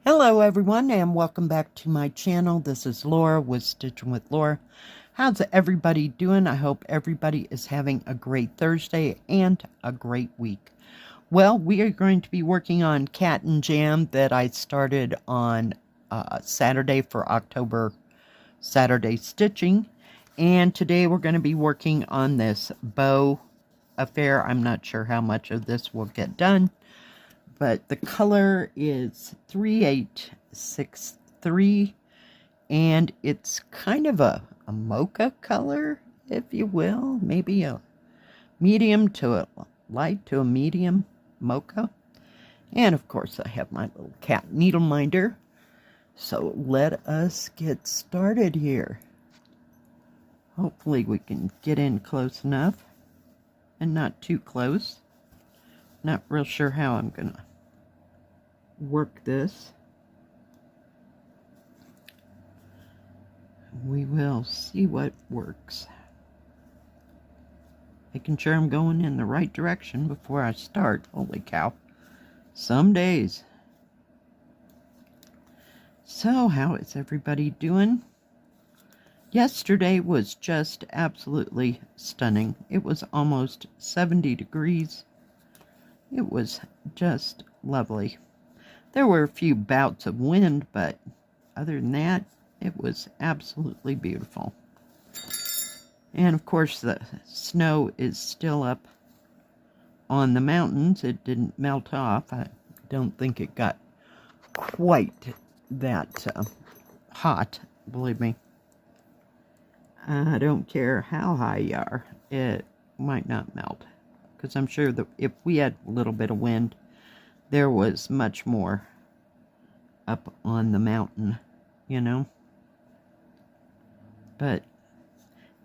Hello everyone and welcome back to my channel. This is Laura with Stitchin with Laura. How's everybody doing? I hope everybody is having a great Thursday and a great week. Well, we are going to be working on Cat and Jam that I started on Saturday for October Saturday stitching. And today we're going to be working on this bow affair. I'm not sure how much of this will get done, but the color is 3863 and it's kind of a mocha color, if you will, maybe a medium to a light to a medium mocha. And of course I have my little cat needle minder, so let us get started here. Hopefully we can get in close enough and not too close. Not real sure how I'm gonna work this. We will see what works. Making sure I'm going in the right direction before I start. Holy cow. Some days. So, how is everybody doing? Yesterday was just absolutely stunning. It was almost 70 degrees. It was just lovely. There were a few bouts of wind, but other than that, it was absolutely beautiful. And of course, the snow is still up on the mountains. It didn't melt off. I don't think it got quite that hot, believe me. I don't care how high you are, it might not melt. Because I'm sure that if we had a little bit of wind, there was much more up on the mountain, you know. But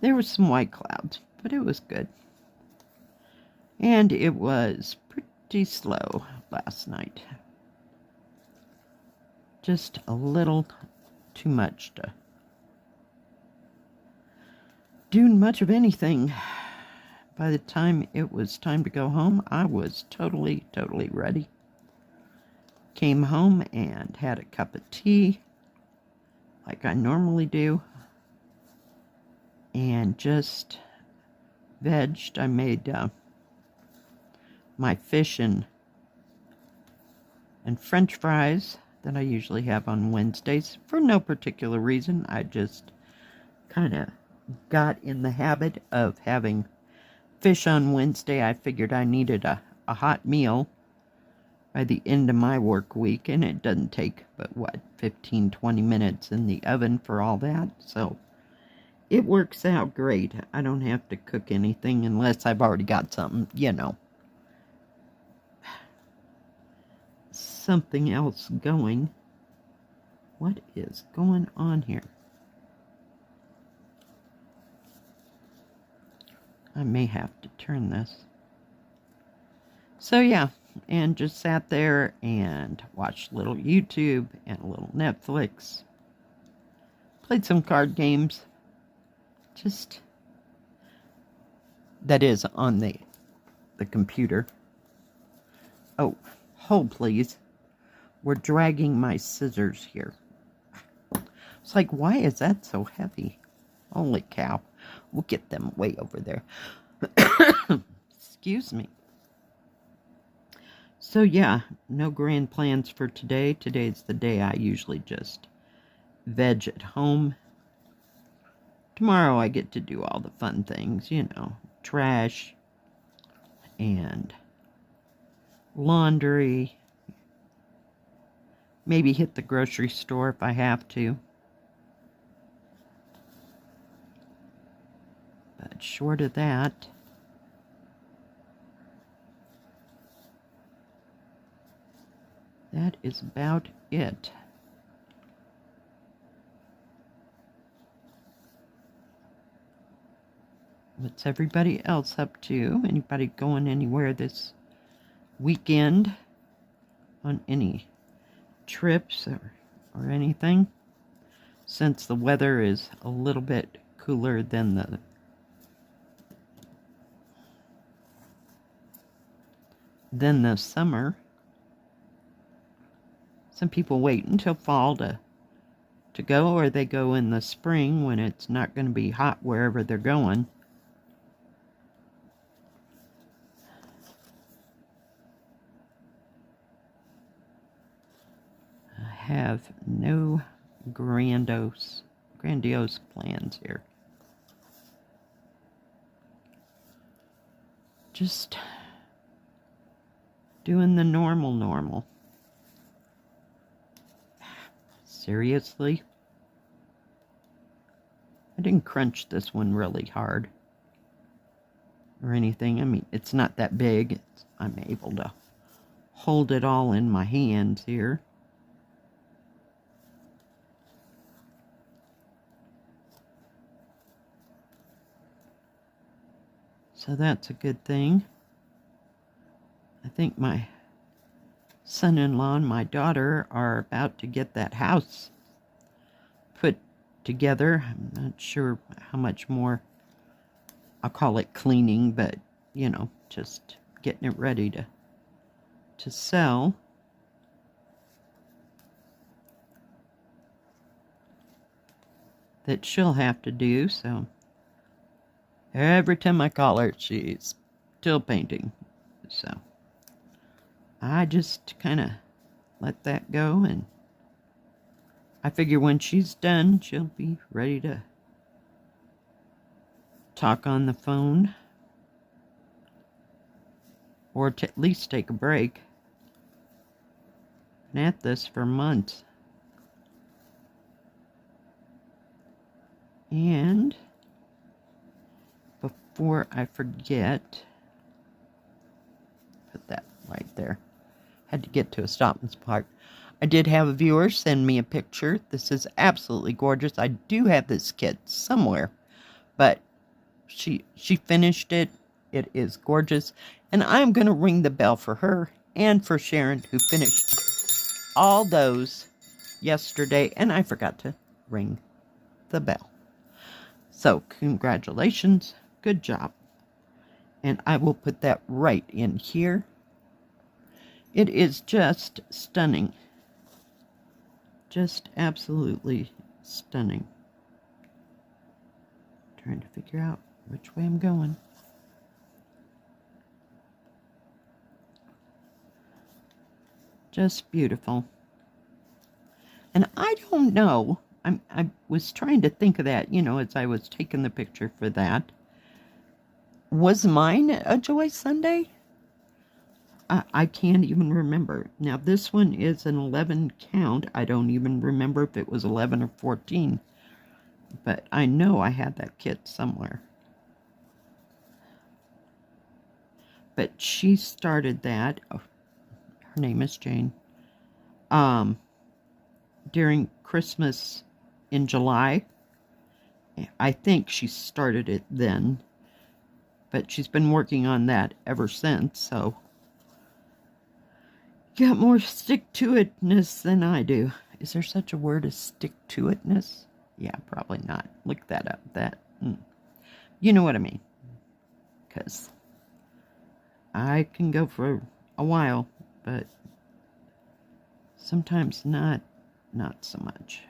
there was some white clouds, but it was good. And it was pretty slow last night. Just a little too much to do much of anything. By the time it was time to go home, I was totally ready. Came home and had a cup of tea, like I normally do, and just vegged. I made my fish and French fries that I usually have on Wednesdays for no particular reason. I just kind of got in the habit of having fish on Wednesday. I figured I needed a hot meal by the end of my work week, and it doesn't take but what, 15-20 minutes in the oven for all that, so it works out great. I don't have to cook anything unless I've already got something, you know, something else going. What is going on here? I may have to turn this. So yeah, and just sat there and watched a little YouTube and a little Netflix. Played some card games. Just, that is on the computer. Oh, hold please. We're dragging my scissors here. It's like, why is that so heavy? Holy cow. We'll get them way over there. Excuse me. So yeah, no grand plans for today. Today's the day I usually just veg at home. Tomorrow I get to do all the fun things, you know, trash and laundry. Maybe hit the grocery store if I have to. But short of that, that is about it. What's everybody else up to? Anybody going anywhere this weekend on any trips or anything? Since the weather is a little bit cooler than the summer. Some people wait until fall to go, or they go in the spring when it's not going to be hot wherever they're going. I have no grandiose plans here. Just doing the normal. Seriously? I didn't crunch this one really hard or anything. I mean, it's not that big. I'm able to hold it all in my hands here. So that's a good thing. I think my son-in-law and my daughter are about to get that house put together. I'm not sure how much more. I'll call it cleaning, but, you know, just getting it ready to sell. That she'll have to do, so every time I call her, she's still painting. So I just kind of let that go, and I figure when she's done, she'll be ready to talk on the phone, or to at least take a break. Been at this for months. And before I forget, put that right there. Had to get to a stop and park. I did have a viewer send me a picture. This is absolutely gorgeous. I do have this kit somewhere, but she finished it. It is gorgeous. And I'm going to ring the bell for her and for Sharon, who finished all those yesterday. And I forgot to ring the bell. So congratulations. Good job. And I will put that right in here. It is just stunning. Just absolutely stunning. Trying to figure out which way I'm going. Just beautiful. And I don't know. I was trying to think of that, you know, as I was taking the picture for that. Was mine a Joy Sunday? I can't even remember. Now, this one is an 11 count. I don't even remember if it was 11 or 14. But I know I had that kit somewhere. But she started that. Oh, her name is Jane. During Christmas in July. I think she started it then. But she's been working on that ever since, so got more stick-to-itness than I do. Is there such a word as stick-to-itness? Yeah, probably not. Look that up. You know what I mean. Because I can go for a while, but sometimes not so much.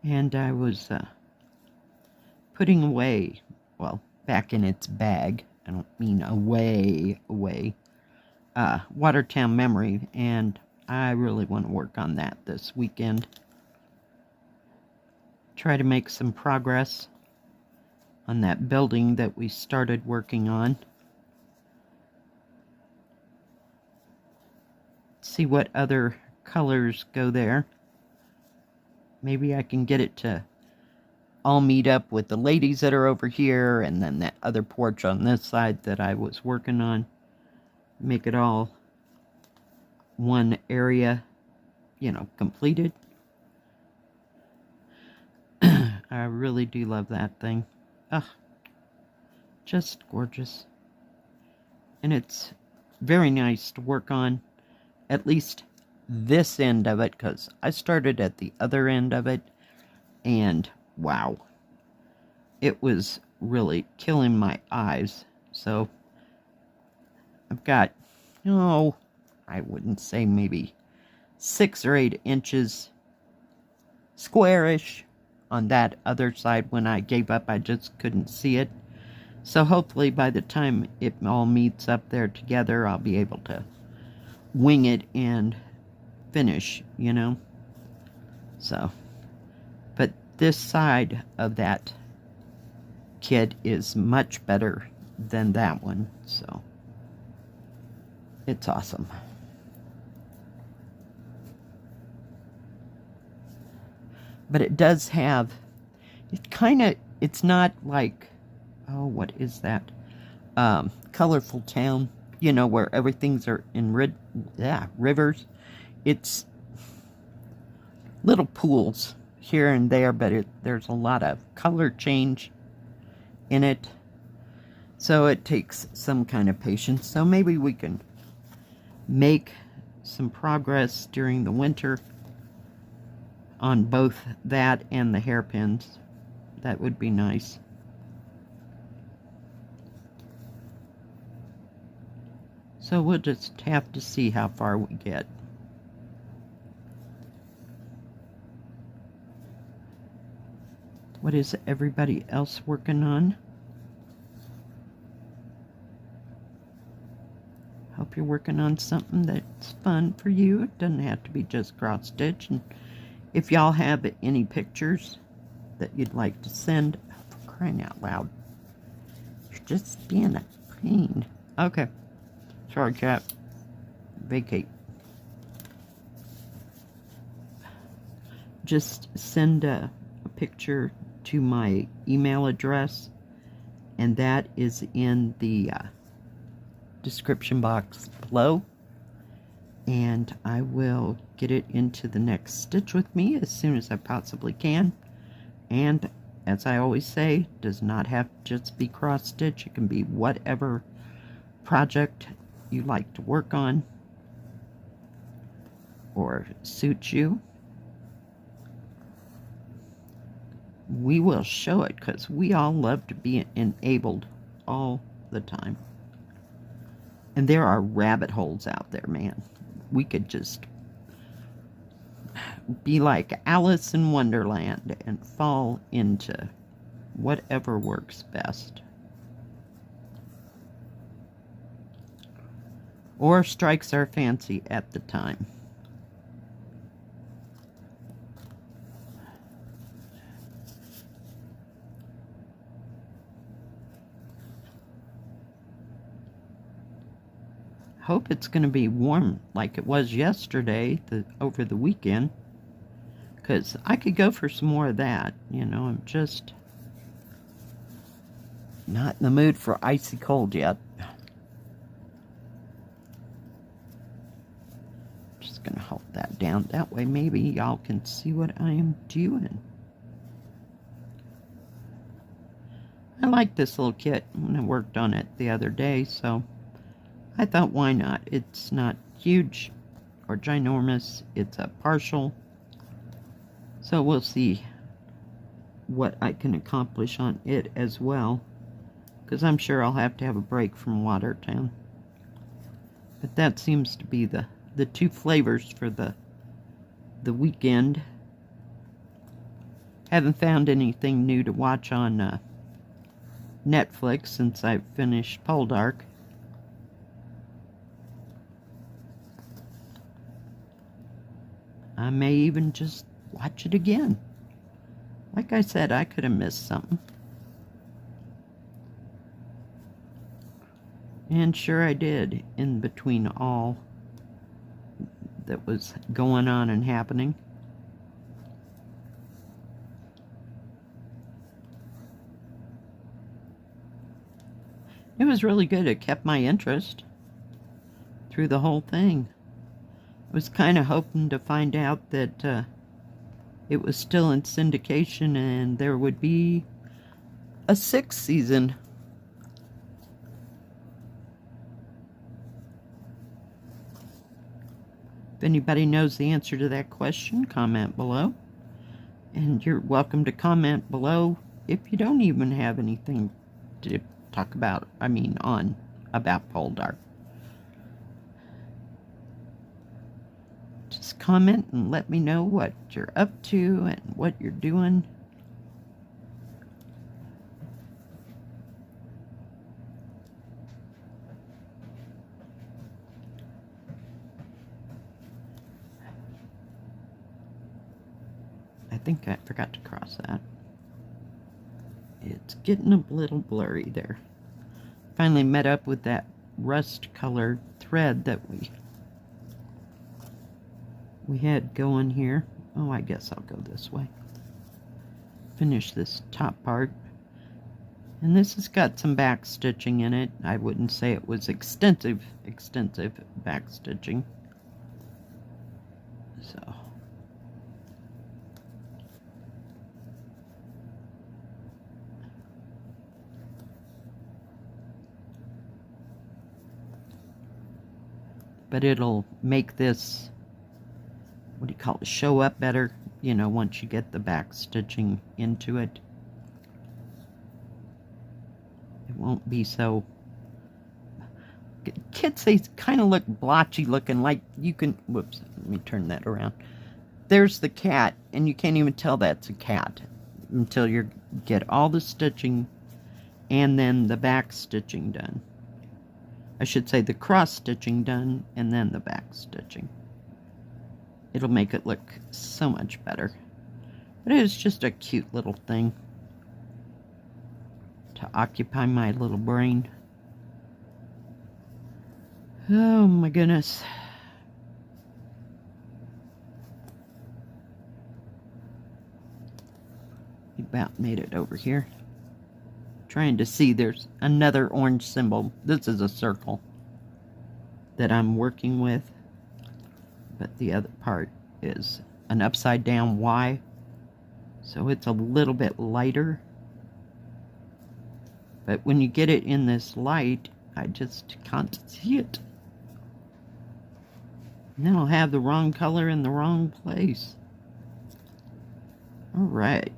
And I was putting away, well, back in its bag, I don't mean away, Watertown Memory, and I really want to work on that this weekend. Try to make some progress on that building that we started working on. See what other colors go there. Maybe I can get it to all meet up with the ladies that are over here, and then that other porch on this side that I was working on. Make it all one area, you know, completed. I really do love that thing. Ugh, just gorgeous. And it's very nice to work on, at least this end of it, because I started at the other end of it, and wow, it was really killing my eyes. So I've got, oh, I wouldn't say maybe 6 or 8 inches squarish on that other side. When I gave up, I just couldn't see it. So hopefully by the time it all meets up there together, I'll be able to wing it and finish, you know. So, but this side of that kit is much better than that one, so it's awesome. But it does have, it's not like, oh, what is that? Colorful Town, you know, where everything's are in rivers. It's little pools here and there, but there's a lot of color change in it. So it takes some kind of patience. So maybe we can make some progress during the winter on both that and the hairpins. That would be nice. So we'll just have to see how far we get. What is everybody else working on? Hope you're working on something that's fun for you. It doesn't have to be just cross stitch. And if y'all have any pictures that you'd like to send, for crying out loud, you're just being a pain. Okay. Sorry, cat. Vacate. Just send a picture to my email address, and that is in the description box below, and I will get it into the next Stitch with Me as soon as I possibly can. And as I always say, does not have to just be cross stitch. It can be whatever project you like to work on or suits you. We will show it, because we all love to be enabled all the time. And there are rabbit holes out there, man. We could just be like Alice in Wonderland and fall into whatever works best. Or strikes our fancy at the time. Hope it's going to be warm like it was yesterday, over the weekend, because I could go for some more of that. You know, I'm just not in the mood for icy cold yet. Just going to hold that down. That way maybe y'all can see what I am doing. I like this little kit when I worked on it the other day, so I thought, why not? It's not huge or ginormous. It's a partial. So we'll see what I can accomplish on it as well, because I'm sure I'll have to have a break from Watertown. But that seems to be the two flavors for the weekend. Haven't found anything new to watch on Netflix since I finished Poldark. I may even just watch it again. Like I said, I could have missed something. And sure I did, in between all that was going on and happening. It was really good. It kept my interest through the whole thing. I was kind of hoping to find out that it was still in syndication and there would be a 6th season. If anybody knows the answer to that question, comment below. And you're welcome to comment below if you don't even have anything to talk about, on about pole dart, just comment and let me know what you're up to and what you're doing. I think I forgot to cross that. It's getting a little blurry there. Finally met up with that rust colored thread that we had going here. Oh, I guess I'll go this way. Finish this top part. And this has got some back stitching in it. I wouldn't say it was extensive back stitching. So but it'll make this, what do you call it, show up better, you know, once you get the back stitching into it. It won't be so, kids, they kind of look blotchy looking, like you can, whoops, let me turn that around. There's the cat, and you can't even tell that's a cat until you get all the stitching and then the back stitching done. I should say the cross stitching done and then the back stitching. It'll make it look so much better. But it is just a cute little thing to occupy my little brain. Oh my goodness. About made it over here. Trying to see, there's another orange symbol. This is a circle that I'm working with, but the other part is an upside down Y, so it's a little bit lighter. But when you get it in this light, I just can't see it. And then I'll have the wrong color in the wrong place. All right.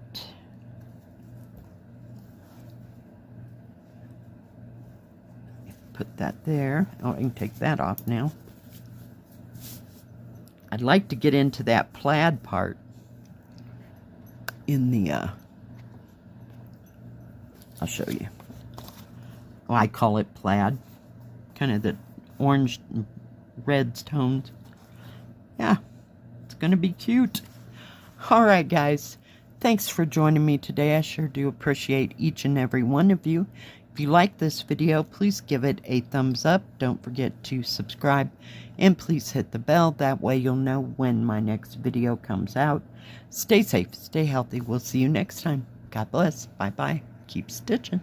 Put that there. Oh, I can take that off now. I'd like to get into that plaid part in the, I'll show you. Oh, I call it plaid. Kind of the orange and red tones. Yeah, it's going to be cute. All right, guys. Thanks for joining me today. I sure do appreciate each and every one of you. If you like this video, please give it a thumbs up. Don't forget to subscribe and please hit the bell. That way you'll know when my next video comes out. Stay safe, stay healthy. We'll see you next time. God bless. Bye-bye. Keep stitching.